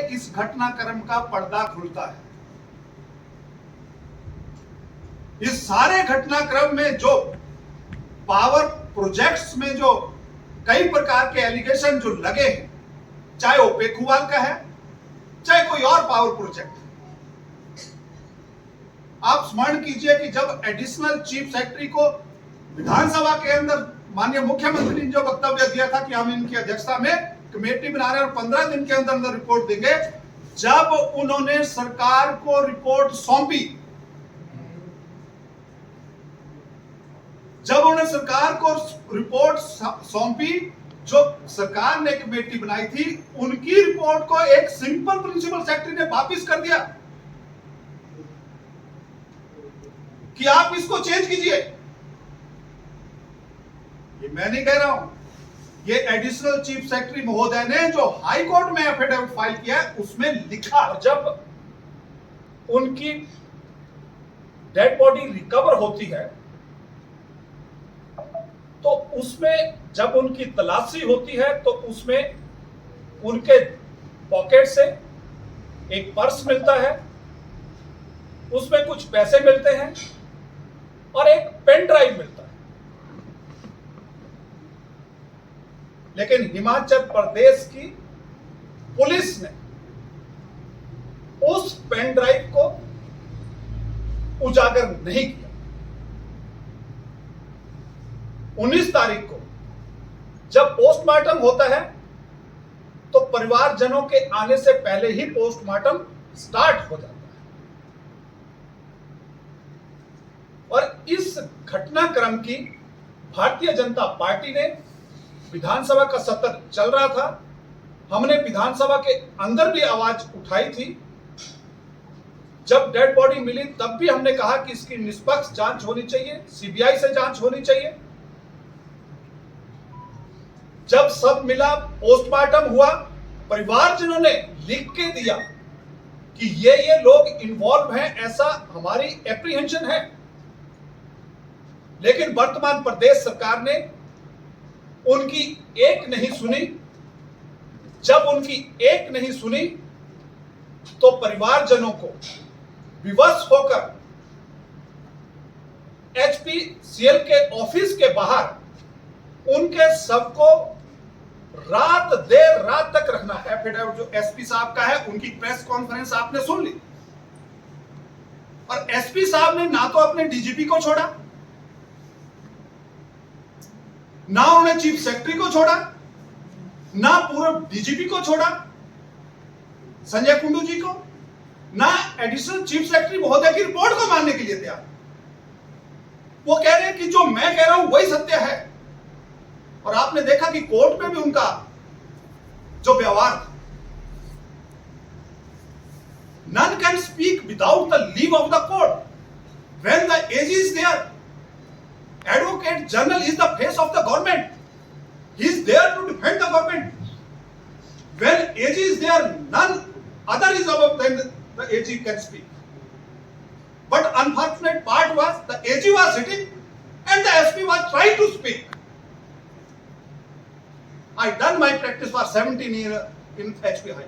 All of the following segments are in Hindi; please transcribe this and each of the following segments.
इस घटनाक्रम का पर्दा खुलता है। इस सारे घटनाक्रम में जो पावर प्रोजेक्ट्स में जो कई प्रकार के एलिगेशन जो लगे हैं, चाहे वो पेखुवाल का है, चाहे कोई और पावर प्रोजेक्ट। आप स्मरण कीजिए कि जब एडिशनल चीफ सेक्रेटरी को विधानसभा के अंदर माननीय मुख्यमंत्री ने जो वक्तव्य दिया था कि हम इनकी अध्यक्षता में कमेटी बना रहे हैं और 15 दिन के अंदर अंदर रिपोर्ट देंगे, जब उन्होंने सरकार को रिपोर्ट सौंपी, जब उन्होंने सरकार को रिपोर्ट सौंपी, जो सरकार ने कमेटी बनाई थी, उनकी रिपोर्ट को एक सिंपल प्रिंसिपल सेक्रेटरी ने वापस कर दिया कि आप इसको चेंज कीजिए। ये मैं नहीं कह रहा हूं, ये एडिशनल चीफ सेक्रेटरी महोदय ने जो हाई कोर्ट में एफिडेविट फाइल किया है उसमें लिखा। जब उनकी डेड बॉडी रिकवर होती है तो उसमें जब उनकी तलाशी होती है तो उसमें उनके पॉकेट से एक पर्स मिलता है, उसमें कुछ पैसे मिलते हैं और एक पेन ड्राइव मिलता है। लेकिन हिमाचल प्रदेश की पुलिस ने उस पेन ड्राइव को उजागर नहीं किया। 19 तारीख को जब पोस्टमार्टम होता है तो परिवारजनों के आने से पहले ही पोस्टमार्टम स्टार्ट हो जाता है और इस घटनाक्रम की भारतीय जनता पार्टी ने, विधानसभा का सत्र चल रहा था, हमने विधानसभा के अंदर भी आवाज उठाई थी। जब डेड बॉडी मिली तब भी हमने कहा कि इसकी निष्पक्ष जांच होनी चाहिए, सीबीआई से जांच होनी चाहिए। जब सब मिला, पोस्टमार्टम हुआ, परिवारजनों ने लिख के दिया कि ये लोग इन्वॉल्व हैं, ऐसा हमारी एप्रीहेंशन है। लेकिन वर्तमान प्रदेश सरकार ने उनकी एक नहीं सुनी। जब उनकी एक नहीं सुनी तो परिवारजनों को विवश होकर एचपीसीएल के ऑफिस के बाहर उनके सबको देर रात तक रखना। एफिडेविट जो एसपी साहब का है, उनकी प्रेस कॉन्फ्रेंस आपने सुन ली और एसपी साहब ने ना तो अपने डीजीपी को छोड़ा, ना उन्होंने चीफ सेक्रेटरी को छोड़ा, ना पूर्व डीजीपी को छोड़ा संजय कुंडू जी को, ना एडिशनल चीफ सेक्रेटरी महोदय की रिपोर्ट को मानने के लिए तैयार। वो कह रहे हैं कि जो मैं कह रहा हूं वही सत्य है। और आपने देखा कि कोर्ट में भी उनका जो व्यवहार था, none can speak without the leave of the court. When the AG is there, Advocate General is the face of the government. He is there to defend the government. When AG is there, none other is above than the AG can speak. But unfortunate part was the AG was sitting and the SP was trying to speak. I done my practice for 17 years in HP High.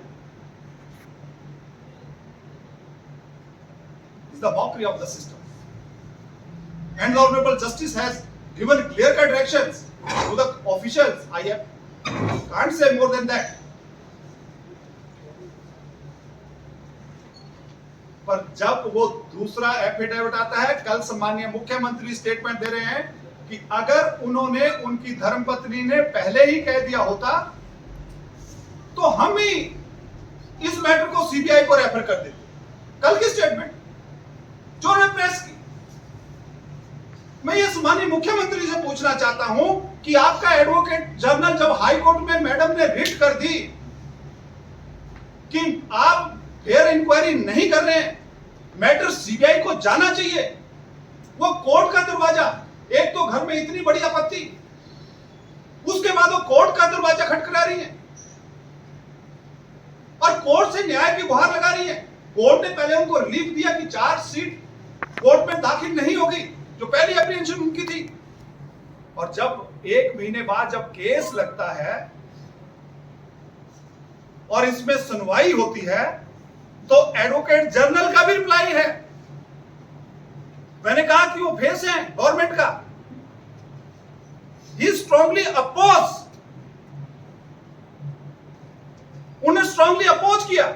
It's the mockery of the system. And the Honorable Justice has given clear-cut directions to the officials. I can't say more than that. पर जब वो दूसरा एफिडेविट आता है, कल सम्माननीय मुख्यमंत्री स्टेटमेंट दे रहे हैं कि अगर उन्होंने, उनकी धर्मपत्नी ने पहले ही कह दिया होता तो हम ही इस मैटर को सीबीआई को रेफर कर देते। कल की स्टेटमेंट जो उन्होंने प्रेस की। मैं ये सम्माननीय मुख्यमंत्री से पूछना चाहता हूं कि आपका एडवोकेट जनरल जब हाई कोर्ट में मैडम ने रिट कर दी कि आप फेयर इंक्वायरी नहीं कर रहे हैं, मैटर सीबीआई को जाना चाहिए, वो कोर्ट का दरवाजा, एक तो घर में इतनी बड़ी आपत्ति, उसके बाद वो कोर्ट का दरवाजा खटखटा रही है और कोर्ट से न्याय की गुहार लगा रही है। कोर्ट ने पहले उनको रिलीफ दिया कि चार्जशीट कोर्ट में दाखिल नहीं होगी, जो पहली एप्रीहेंशन उनकी थी। और जब 1 महीने बाद जब केस लगता है और इसमें सुनवाई होती है तो एडवोकेट जनरल का भी रिप्लाई है। मैंने कहा कि वो फेस है गवर्नमेंट का, ही स्ट्रांगली अपोज, उन्हें स्ट्रांगली अपोज किया।